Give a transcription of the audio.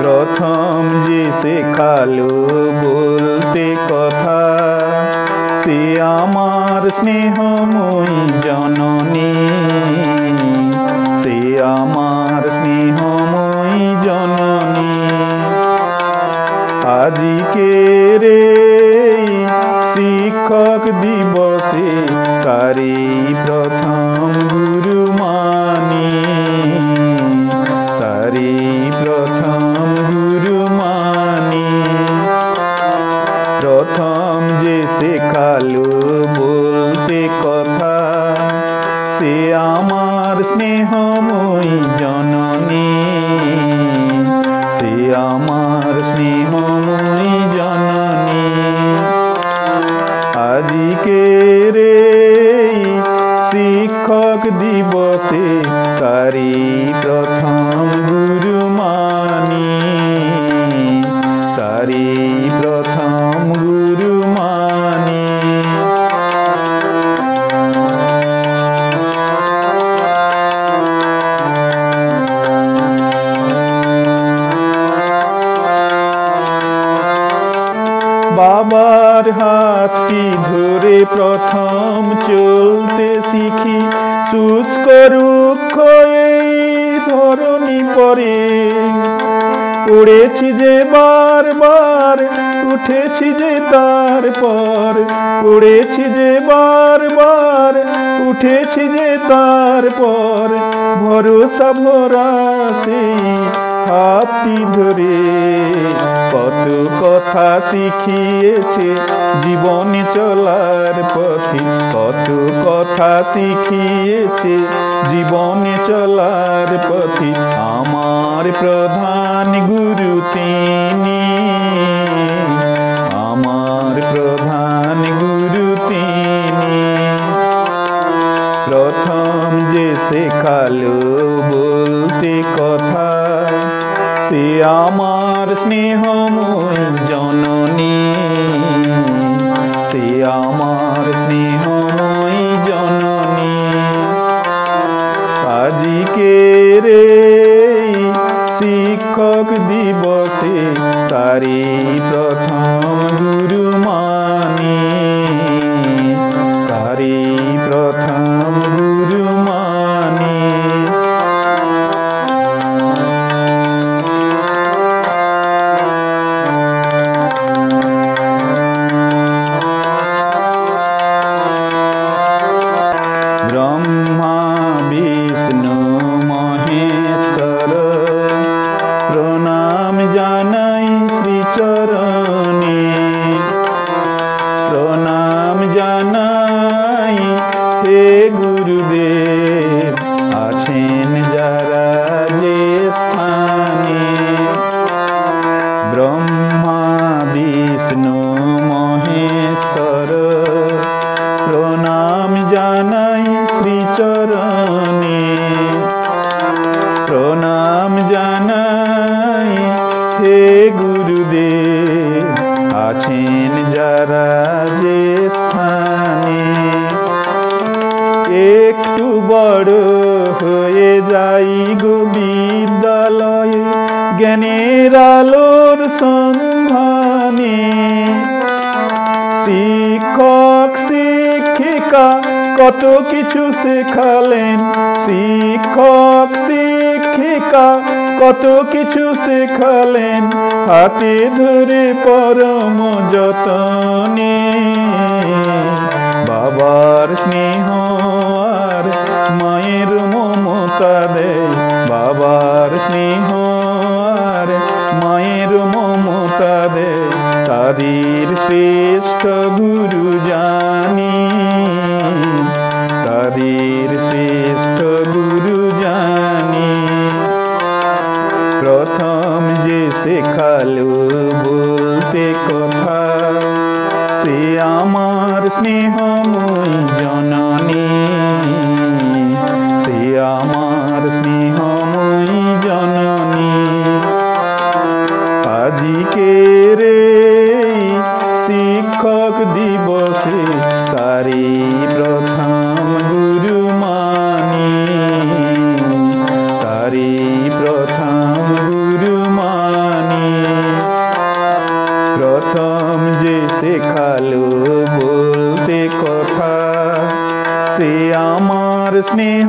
প্রথম যে শেখালো বলতে কথা, সে আমার স্নেহময়ী জননী, সে আমার স্নেহময়ী জননী। আজকের এই শিক্ষক দিবসে তারি প্রথম গুরু মানি, তারি প্রথম গুরু মানি। প্রথম যে শেখালো বলতে কথা, সে আমার স্নেহময়ী জননী, সে আমার স্নেহময়ী জননী। আজকের এই শিক্ষক দিবসে তারি প্রথম গুরু মানি, তারি প্রথম গুরু মানি। বাবার হাতটি ধরে প্রথম চলতে শিখি, শুষ্ক রুক্ষ এই ধরণী পরে পড়েছি যে বারবার, উঠেছি যে তারপর, পড়েছি যে বারবার, উঠেছি যে তারপর। ভরসা ভরা সেই হাতটি ধরে কত কথা শিখিয়েছে জীবনে চলার পথে, কত কথা শিখিয়েছে জীবনে চলার পথে। আমার প্রধান গুরু তিনি, আমার প্রধান গুরু তিনি। প্রথম যে শেখালো বলতে কথা, সে আমার স্নেহময়ী জননী, সে আমার স্নেহময়ী জননী। আজকের এই শিক্ষক দিবসে তারি প্রথম গুরু মানি, তারি প্রথম গুরু মানি। ব্রহ্মা বিষ্ণু মহেশ্বর প্রণাম জানাই শ্রীচরণে, প্রণাম জানাই হে গুরুদেব আছেন যারা যে স্থানে। ব্রহ্মা বিষ্ণু মহেশ্বর প্রণাম জানাই শ্রীচরণে, প্রণাম জানাই হে গুরুদেব আছেন যারা যে স্থানে। একটু বড় হয়ে যাই গো বিদ্যালয়ে, জ্ঞানের আলোর সন্ধানে। শিক্ষক শিক্ষিকা কত কিছু শেখালেন, শিক্ষক শিক্ষিকা কত কিছু শেখালেন, হাতে ধরে পরম যতনে। বাবার স্নেহ আর মায়ের মমতা দেয়, বাবার স্নেহ আর মায়ের মমতা দেয়। তাদের শ্রেষ্ঠ গুরু জানি, তাদের শ্রেষ্ঠ গুরু জানি। প্রথম যে শেখালো বলতে কথা, সে আমার স্নেহময়ী জননী, সে আমার স্নেহময়ী জননী। আজকের এই শিক্ষক দিবসে তারি প্রথম গুরু মানি, তারি প্রথম গুরু মানি। আমার স্নেহ